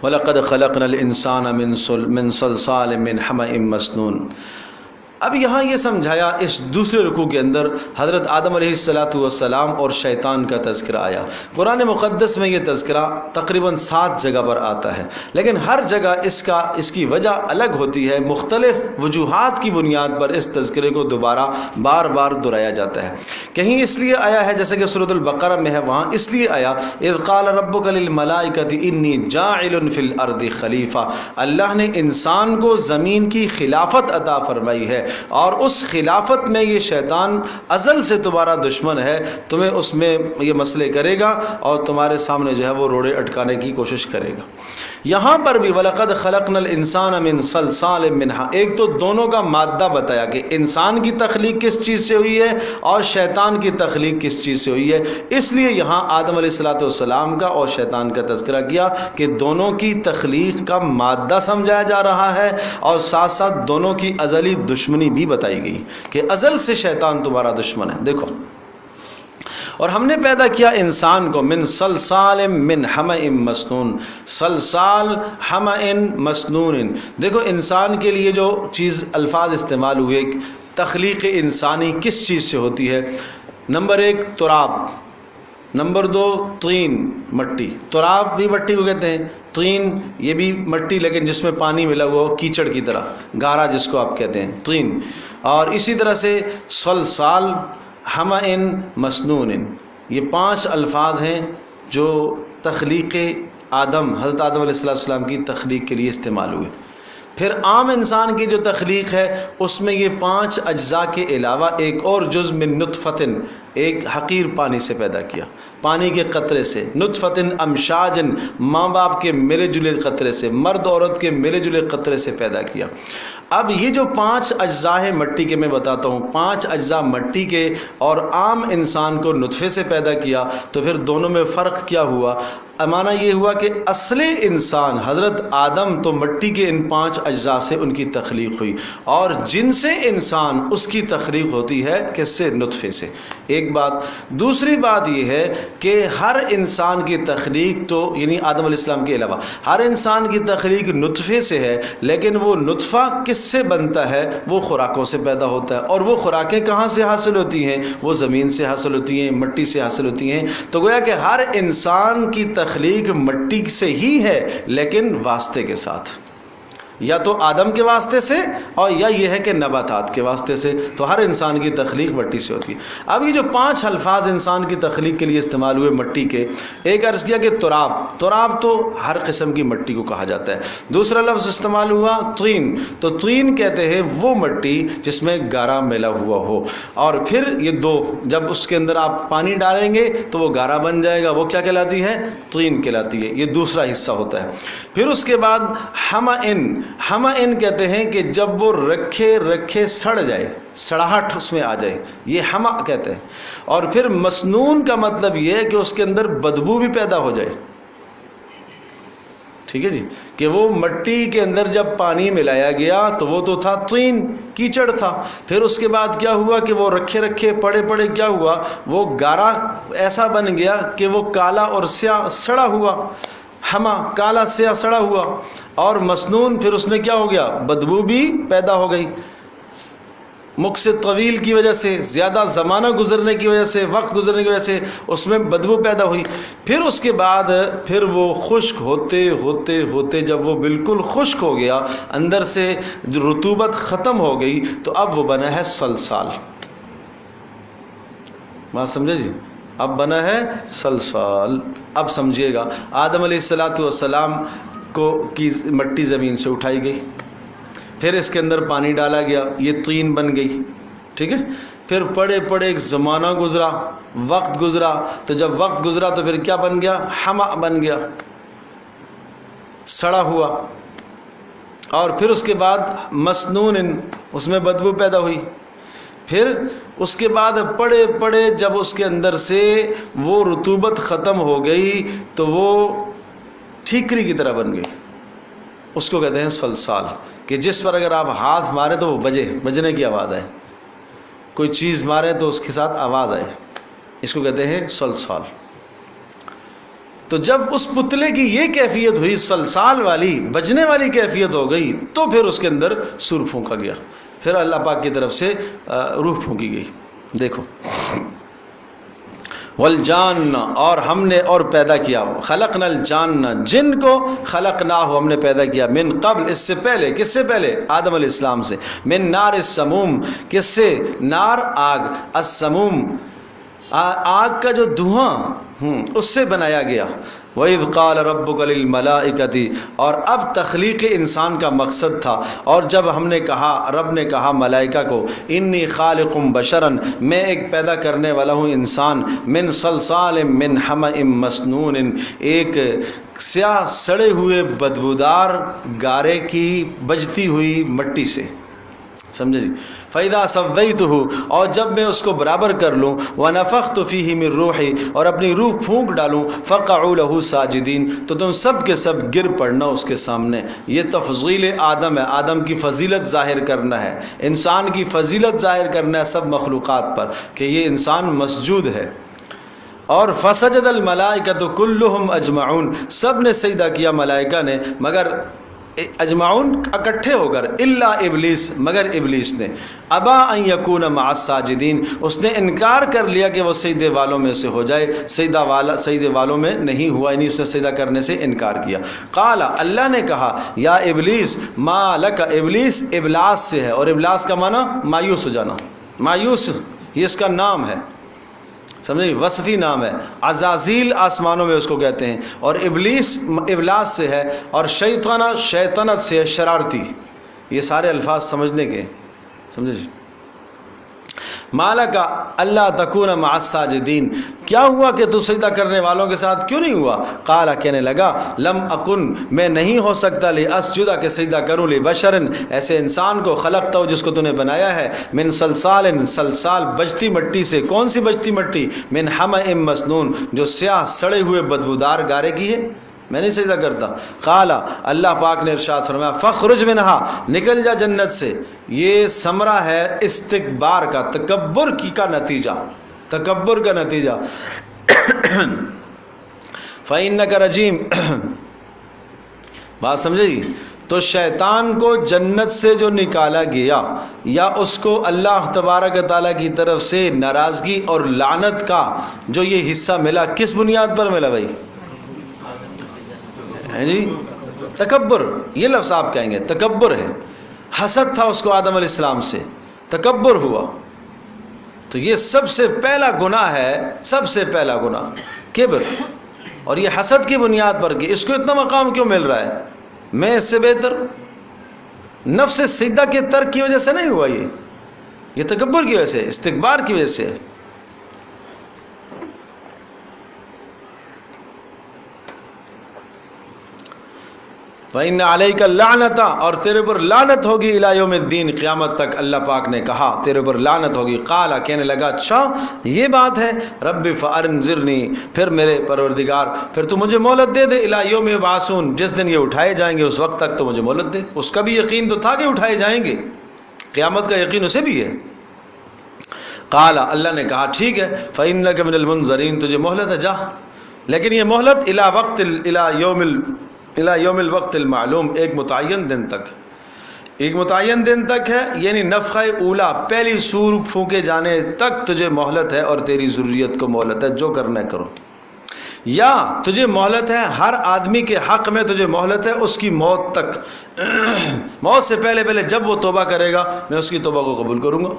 وَلَقَدْ خَلَقْنَا الْإِنسَانَ مِنْ صَلْصَالٍ مِّنْ حَمَإٍ مَسْنُونٍ۔ اب یہاں یہ سمجھایا اس دوسرے رکوع کے اندر حضرت آدم علیہ السلام اور شیطان کا تذکرہ آیا۔ قرآن مقدس میں یہ تذکرہ تقریباً 7 جگہ پر آتا ہے، لیکن ہر جگہ اس کی وجہ الگ ہوتی ہے، مختلف وجوہات کی بنیاد پر اس تذکرے کو دوبارہ بار بار دہرایا جاتا ہے۔ کہیں اس لیے آیا ہے جیسے کہ سورۃ البقرہ میں ہے، وہاں اس لیے آیا اذ قال ربک للملائکۃ انی جاعل فی الارض خلیفہ، اللہ نے انسان کو زمین کی خلافت عطا فرمائی ہے، اور اس خلافت میں یہ شیطان ازل سے تمہارا دشمن ہے، تمہیں اس میں یہ مسئلے کرے گا اور تمہارے سامنے جو ہے وہ روڑے اٹکانے کی کوشش کرے گا۔ یہاں پر بھی وَلَقَدْ خَلَقْنَا الْإِنسَانَ مِنْ صَلْصَالٍ مِّنْ حَمَإٍ، ایک تو دونوں کا مادہ بتایا کہ انسان کی تخلیق کس چیز سے ہوئی ہے اور شیطان کی تخلیق کس چیز سے ہوئی ہے، اس لیے یہاں آدم علیہ السلام کا اور شیطان کا تذکرہ کیا کہ دونوں کی تخلیق کا مادہ سمجھایا جا رہا ہے، اور ساتھ ساتھ دونوں کی ازلی دشمنی بھی بتائی گئی کہ ازل سے شیطان تمہارا دشمن ہے۔ دیکھو، اور ہم نے پیدا کیا انسان کو من صلصال من حمأ مسنون، صلصال حمأ مسنون۔ دیکھو انسان کے لیے جو چیز الفاظ استعمال ہوئے، تخلیق انسانی کس چیز سے ہوتی ہے؟ نمبر 1 تراب، نمبر 2 طین، مٹی۔ تراب بھی مٹی کو کہتے ہیں، طین یہ بھی مٹی لیکن جس میں پانی ملا ہوا ہو، کیچڑ کی طرح، گارا جس کو آپ کہتے ہیں، طین۔ اور اسی طرح سے صلصال حمأ مسنون، یہ 5 الفاظ ہیں جو تخلیق آدم، حضرت آدم علیہ السلام کی تخلیق کے لیے استعمال ہوئے۔ پھر عام انسان کی جو تخلیق ہے اس میں یہ 5 اجزاء کے علاوہ ایک اور جز من نطفۃ، ایک حقیر پانی سے پیدا کیا، پانی کے قطرے سے، نطفۃ امشاج، ماں باپ کے ملے جلے قطرے سے، مرد عورت کے ملے جلے قطرے سے پیدا کیا۔ اب یہ جو 5 اجزاء ہیں مٹی کے، میں بتاتا ہوں 5 اجزاء مٹی کے، اور عام انسان کو نطفے سے پیدا کیا، تو پھر دونوں میں فرق کیا ہوا؟ معنی یہ ہوا کہ اصل انسان حضرت آدم تو مٹی کے ان 5 اجزاء سے ان کی تخلیق ہوئی، اور جن سے انسان اس کی تخلیق ہوتی ہے کس سے؟ نطفے سے۔ ایک بات۔ دوسری بات یہ ہے کہ ہر انسان کی تخلیق تو، یعنی آدم علیہ السلام کے علاوہ ہر انسان کی تخلیق نطفے سے ہے، لیکن وہ نطفہ کس سے بنتا ہے؟ وہ خوراکوں سے پیدا ہوتا ہے، اور وہ خوراکیں کہاں سے حاصل ہوتی ہیں؟ وہ زمین سے حاصل ہوتی ہیں، مٹی سے حاصل ہوتی ہیں۔ تو گویا کہ ہر انسان کی تخلیق مٹی سے ہی ہے، لیکن واسطے کے ساتھ، یا تو آدم کے واسطے سے، اور یا یہ ہے کہ نباتات کے واسطے سے۔ تو ہر انسان کی تخلیق مٹی سے ہوتی ہے۔ اب یہ جو 5 الفاظ انسان کی تخلیق کے لیے استعمال ہوئے مٹی کے، ایک عرض کیا کہ تراب، تراب تو ہر قسم کی مٹی کو کہا جاتا ہے۔ دوسرا لفظ استعمال ہوا طین، تو طین کہتے ہیں وہ مٹی جس میں گارا ملا ہوا ہو، اور پھر یہ 2 جب اس کے اندر آپ پانی ڈالیں گے تو وہ گارا بن جائے گا، وہ کیا کہلاتی ہے؟ طین کہلاتی ہے۔ یہ دوسرا حصہ ہوتا ہے۔ پھر اس کے بعد حمأ کہتے ہیں کہ جب وہ رکھے سڑ جائے، سڑاہٹ اس میں آ جائے، یہ حمأ کہتے ہیں۔ اور پھر مسنون کا مطلب یہ ہے کہ اس کے اندر بدبو بھی پیدا ہو جائے، ٹھیک ہے جی، کہ وہ مٹی کے اندر جب پانی ملایا گیا تو وہ تو تھا طین، کیچڑ تھا، پھر اس کے بعد کیا ہوا کہ وہ رکھے پڑے کیا ہوا؟ وہ گارا ایسا بن گیا کہ وہ کالا اور سیاہ سڑا ہوا، حما کالا سیاہ سڑا ہوا۔ اور مسنون پھر اس میں کیا ہو گیا؟ بدبو بھی پیدا ہو گئی، مکث طویل کی وجہ سے، زیادہ زمانہ گزرنے کی وجہ سے، وقت گزرنے کی وجہ سے اس میں بدبو پیدا ہوئی۔ پھر اس کے بعد پھر وہ خشک ہوتے جب وہ بالکل خشک ہو گیا، اندر سے رطوبت ختم ہو گئی، تو اب وہ بنا ہے صلصال۔ بات سمجھے جی؟ اب بنا ہے صلصال۔ اب سمجھیے گا، آدم علیہ السلام کی مٹی زمین سے اٹھائی گئی، پھر اس کے اندر پانی ڈالا گیا، یہ طین بن گئی، ٹھیک ہے۔ پھر پڑے ایک زمانہ گزرا، وقت گزرا، تو جب وقت گزرا تو پھر کیا بن گیا؟ حمأ بن گیا، سڑا ہوا۔ اور پھر اس کے بعد مسنون، اس میں بدبو پیدا ہوئی۔ پھر اس کے بعد پڑے جب اس کے اندر سے وہ رطوبت ختم ہو گئی تو وہ ٹھیکری کی طرح بن گئی، اس کو کہتے ہیں صلصال، کہ جس پر اگر آپ ہاتھ ماریں تو وہ بجنے کی آواز آئے، کوئی چیز ماریں تو اس کے ساتھ آواز آئے، اس کو کہتے ہیں صلصال۔ تو جب اس پتلے کی یہ کیفیت ہوئی، سلسال والی بجنے والی کیفیت ہو گئی، تو پھر اس کے اندر سور پھونکا گیا، پھر اللہ پاک کی طرف سے روح پھونکی گئی۔ دیکھو، والجان، اور ہم نے اور پیدا کیا، خلقنا الجان، جن کو خلقناہ ہم نے پیدا کیا، من قبل، اس سے پہلے، کس سے پہلے؟ آدم علیہ السلام سے، من نار السموم، کس سے؟ نار، آگ، السموم، آگ کا جو دھواں اس سے بنایا گیا۔ وَإِذْ قَالَ رَبُّكَ لِلْمَلَائِكَةِ، اور اب تخلیق انسان کا مقصد تھا، اور جب ہم نے کہا، رب نے کہا ملائکہ کو، انی خالق بشرن، میں ایک پیدا کرنے والا ہوں انسان، من صلصال من حمأ مسنون، ایک سیاہ سڑے ہوئے بدبودار گارے کی بجتی ہوئی مٹی سے، سمجھے جی؟ فَإِذَا سَوَّيْتُهُ، اور جب میں اس کو برابر کر لوں، وَنَفَخْتُ فِيهِ مِن رُوحِي، اور اپنی روح پھونک ڈالوں، فَقَعُوا لَهُ سَاجِدِينَ، تو تم سب کے سب گر پڑنا اس کے سامنے۔ یہ تفضیل آدم ہے، آدم کی فضیلت ظاہر کرنا ہے، انسان کی فضیلت ظاہر کرنا ہے سب مخلوقات پر کہ یہ انسان مسجود ہے۔ اور فسجد الملائکۃ کلہم اجمعون، سب نے سجدہ کیا ملائکہ نے، مگر اجمعون اکٹھے ہو کر، الا ابلیس، مگر ابلیس نے، ابا ان یکون مع الساجدین، اس نے انکار کر لیا کہ وہ سجدے والوں میں سے ہو جائے، سجدے والوں میں نہیں ہوا، یعنی اس نے سجدہ کرنے سے انکار کیا۔ قال، اللہ نے کہا، یا ابلیس ما لک، ابلیس ابلاس سے ہے، اور ابلاس کا معنی مایوس ہو جانا، مایوس یہ اس کا نام ہے، سمجھے، وصفی نام ہے۔ عزازیل آسمانوں میں اس کو کہتے ہیں، اور ابلیس ابلاس سے ہے، اور شیطانہ شیطنت سے ہے، شرارتی۔ یہ سارے الفاظ سمجھنے کے، سمجھے جی؟ مالکا اللہ تکون مع الساجدین، کیا ہوا کہ تو سجدہ کرنے والوں کے ساتھ کیوں نہیں ہوا؟ قال، کہنے لگا، لم اکن، میں نہیں ہو سکتا، لاسجد، کہ سجدہ کروں، لبشرن، ایسے انسان کو، خلقتہ، جس کو تو نے بنایا ہے، من صلصال، صلصال بجتی مٹی سے، کون سی بجتی مٹی؟ من حمأ مسنون، جو سیاہ سڑے ہوئے بدبودار گارے کی ہے، میں نہیں سجدہ کرتا۔ قال، اللہ پاک نے ارشاد فرمایا، فخرج منہا، نکل جا جنت سے۔ یہ ثمرہ ہے استکبار کا، تکبر کا نتیجہ، تکبر کا نتیجہ۔ فإنک رجیم، بات سمجھے گی؟ تو شیطان کو جنت سے جو نکالا گیا، یا اس کو اللہ تبارک و تعالیٰ کی طرف سے ناراضگی اور لعنت کا جو یہ حصہ ملا، کس بنیاد پر ملا بھائی؟ جی، تکبر، یہ لفظ آپ کہیں گے تکبر ہے، حسد تھا اس کو آدم علیہ السلام سے، تکبر ہوا، تو یہ سب سے پہلا گناہ ہے، سب سے پہلا گناہ کبر، اور یہ حسد کی بنیاد پر کہ اس کو اتنا مقام کیوں مل رہا ہے، میں اس سے بہتر، نفس سجدہ کے ترک کی وجہ سے نہیں ہوا، یہ تکبر کی وجہ سے، استکبار کی وجہ سے۔ وَإِنَّ عَلَيْكَ اللَّعْنَةَ، اور تیرے پر لعنت ہوگی، اِلَى يَوْمِ الدِّينِ، قیامت تک۔ اللہ پاک نے کہا تیرے پر لعنت ہوگی۔ قال، کہنے لگا، اچھا یہ بات ہے، رب فَأَنذِرْنِي، پھر میرے پروردگار پھر تو مجھے مہلت دے دے، اِلَى يَوْمِ يُبْعَثُونَ، جس دن یہ اٹھائے جائیں گے اس وقت تک تو مجھے مہلت دے۔ اس کا بھی یقین تو تھا کہ اٹھائے جائیں گے، قیامت کا یقین اسے بھی ہے۔ قال، اللہ نے کہا ٹھیک ہے، فَإِنَّكَ مِنَ الْمُنذَرِينَ، تجھے مہلت ہے، جا، لیکن یہ مہلت الی یوم الوقت المعلوم، ایک متعین دن تک، ایک متعین دن تک ہے، یعنی نفخہ اولا، پہلی سور پھونکے جانے تک تجھے مہلت ہے، اور تیری ذریت کو مہلت ہے، جو کرنا ہے کرو۔ یا تجھے مہلت ہے، ہر آدمی کے حق میں تجھے مہلت ہے اس کی موت تک، موت سے پہلے پہلے جب وہ توبہ کرے گا میں اس کی توبہ کو قبول کروں گا۔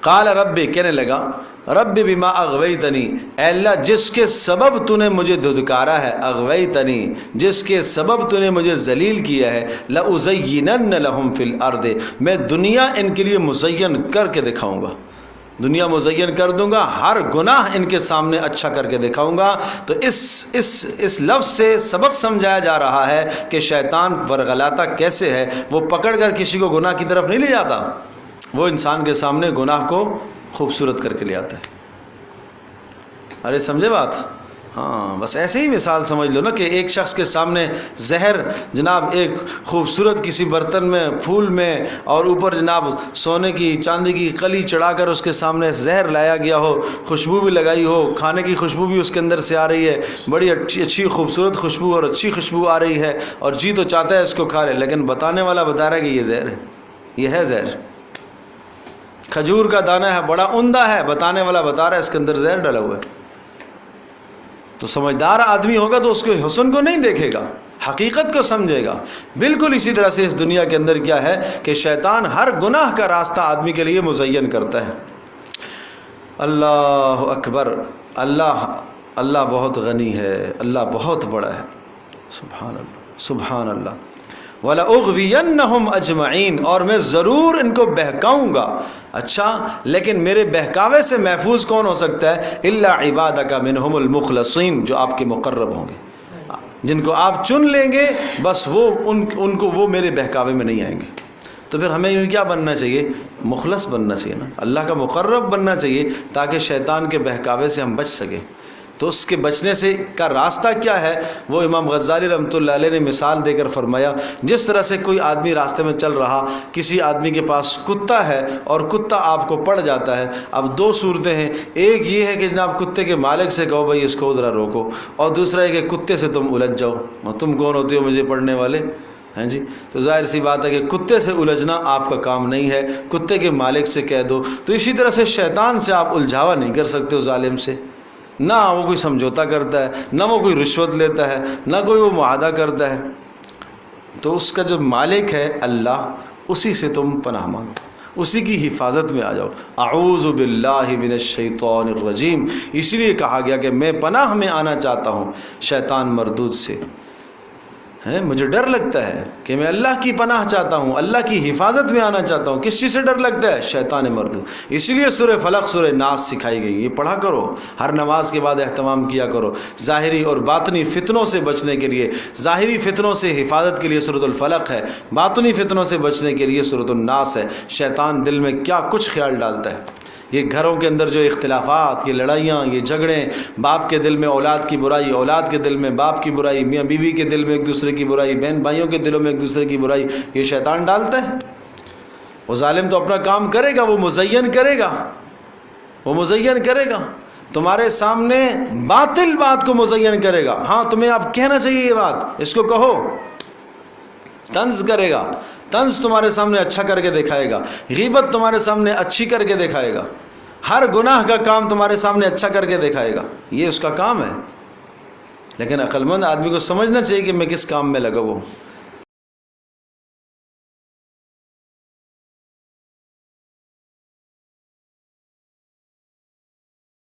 قال ربی، کہنے لگا، رب بما اغویتنی، اے اللہ جس کے سبب تو نے مجھے دھدکارا ہے، اغویتنی جس کے سبب تو نے مجھے ذلیل کیا ہے، لأزینن لہم فی الارض، میں دنیا ان کے لیے مزین کر کے دکھاؤں گا، دنیا مزین کر دوں گا، ہر گناہ ان کے سامنے اچھا کر کے دکھاؤں گا۔ تو اس لفظ سے سبق سمجھایا جا رہا ہے کہ شیطان ورغلاتا کیسے ہے، وہ پکڑ کر کسی کو گناہ کی طرف نہیں لے جاتا، وہ انسان کے سامنے گناہ کو خوبصورت کر کے لے آتا ہے۔ ارے سمجھے بات؟ ہاں بس ایسے ہی مثال سمجھ لو نا کہ ایک شخص کے سامنے زہر جناب ایک خوبصورت کسی برتن میں پھول میں اور اوپر جناب سونے کی چاندی کی کلی چڑھا کر اس کے سامنے زہر لایا گیا ہو، خوشبو بھی لگائی ہو، کھانے کی خوشبو بھی اس کے اندر سے آ رہی ہے، بڑی اچھی خوبصورت خوشبو اور اچھی خوشبو آ رہی ہے، اور جی تو چاہتا ہے اس کو کھا لے، لیکن بتانے والا بتا رہا ہے کہ یہ زہر ہے، یہ ہے زہر۔ کھجور کا دانہ ہے، بڑا عمدہ ہے، بتانے والا بتا رہا ہے اس کے اندر زہر ڈلا ہوا ہے۔ تو سمجھدار آدمی ہوگا تو اس کے حسن کو نہیں دیکھے گا، حقیقت کو سمجھے گا۔ بالکل اسی طرح سے اس دنیا کے اندر کیا ہے کہ شیطان ہر گناہ کا راستہ آدمی کے لیے مزین کرتا ہے۔ اللہ اکبر، اللہ بہت غنی ہے، اللہ بہت بڑا ہے، سبحان اللہ سبحان اللہ۔ وَلَأُغْوِيَنَّهُمْ أَجْمَعِينَ، اور میں ضرور ان کو بہکاؤں گا۔ اچھا لیکن میرے بہکاوے سے محفوظ کون ہو سکتا ہے؟ إِلَّا عِبَادَكَ مِنْهُمُ الْمُخْلَصِينَ، جو آپ کے مقرب ہوں گے، جن کو آپ چن لیں گے، بس وہ ان کو وہ میرے بہکاوے میں نہیں آئیں گے۔ تو پھر ہمیں کیا بننا چاہیے؟ مخلص بننا چاہیے نا، اللہ کا مقرب بننا چاہیے، تاکہ شیطان کے بہکاوے سے ہم بچ سکیں۔ تو اس کے بچنے سے کا راستہ کیا ہے؟ وہ امام غزالی رحمۃ اللہ علیہ نے مثال دے کر فرمایا، جس طرح سے کوئی آدمی راستے میں چل رہا، کسی آدمی کے پاس کتا ہے اور کتا آپ کو پڑ جاتا ہے۔ اب دو صورتیں ہیں، ایک یہ ہے کہ جناب کتے کے مالک سے کہو بھائی اس کو ذرا روکو، اور دوسرا ہے کہ کتے سے تم الجھ جاؤ، اور تم کون ہوتے ہو مجھے پڑھنے والے ہیں جی؟ تو ظاہر سی بات ہے کہ کتے سے الجھنا آپ کا کام نہیں ہے، کتے کے مالک سے کہہ دو۔ تو اسی طرح سے شیطان سے آپ الجھاوا نہیں کر سکتے ہو، ظالم سے، نہ وہ کوئی سمجھوتا کرتا ہے، نہ وہ کوئی رشوت لیتا ہے، نہ کوئی وہ معاہدہ کرتا ہے۔ تو اس کا جو مالک ہے اللہ، اسی سے تم پناہ مانگو، اسی کی حفاظت میں آ جاؤ۔ اعوذ باللہ من الشیطان الرجیم، اسی لیے کہا گیا کہ میں پناہ میں آنا چاہتا ہوں شیطان مردود سے۔ مجھے ڈر لگتا ہے کہ میں اللہ کی پناہ چاہتا ہوں، اللہ کی حفاظت میں آنا چاہتا ہوں۔ کس چیز سے ڈر لگتا ہے؟ شیطان مردود۔ اسی لیے سورہ فلق سورہ ناس سکھائی گئی، یہ پڑھا کرو، ہر نماز کے بعد اہتمام کیا کرو۔ ظاہری اور باطنی فتنوں سے بچنے کے لیے، ظاہری فتنوں سے حفاظت کے لیے سورۃ الفلق ہے، باطنی فتنوں سے بچنے کے لیے سورۃ الناس ہے۔ شیطان دل میں کیا کچھ خیال ڈالتا ہے، یہ گھروں کے اندر جو اختلافات، یہ لڑائیاں، یہ جھگڑے، باپ کے دل میں اولاد کی برائی، اولاد کے دل میں باپ کی برائی، میاں بیوی کے دل میں ایک دوسرے کی برائی، بہن بھائیوں کے دلوں میں ایک دوسرے کی برائی، یہ شیطان ڈالتا ہے۔ وہ ظالم تو اپنا کام کرے گا، وہ مزین کرے گا، وہ مزین کرے گا تمہارے سامنے، باطل بات کو مزین کرے گا۔ ہاں تمہیں اب کہنا چاہیے یہ بات، اس کو کہو، طنز کرے گا، طنز تمہارے سامنے اچھا کر کے دکھائے گا، غیبت تمہارے سامنے اچھی کر کے دکھائے گا، ہر گناہ کا کام تمہارے سامنے اچھا کر کے دکھائے گا، یہ اس کا کام ہے۔ لیکن عقل مند آدمی کو سمجھنا چاہیے کہ میں کس کام میں لگا ہوں۔